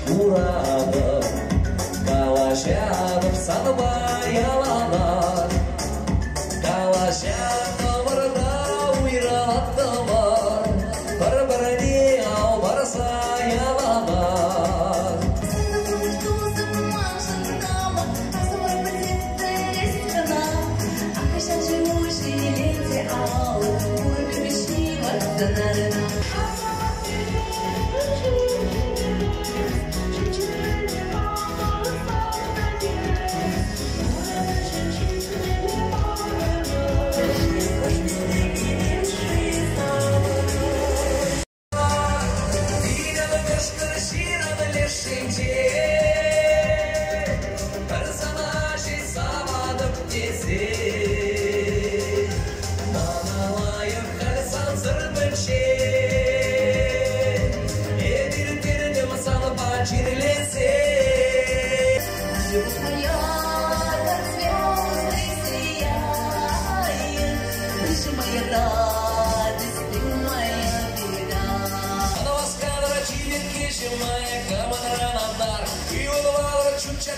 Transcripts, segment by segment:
Урадов, Калашянов, Санбай яланар, Калашяноварда уйраттылар, бір-біріне албарса яланар.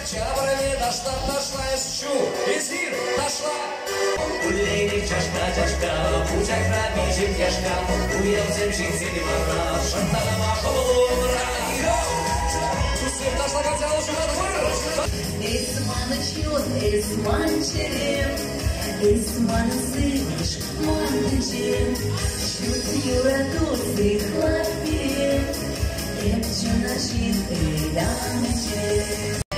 Чабрами дошла из чу, из мир дошла. Улейник чашка, путь ограбитель кешка, уелзем жители мора, шантана хобулура. Тусим дошла, хотела уже Эсман чёт, эсман черем, эсман сыпишь, манчем, чуть юрадосы хлопьем, эпчу начит и дамчем.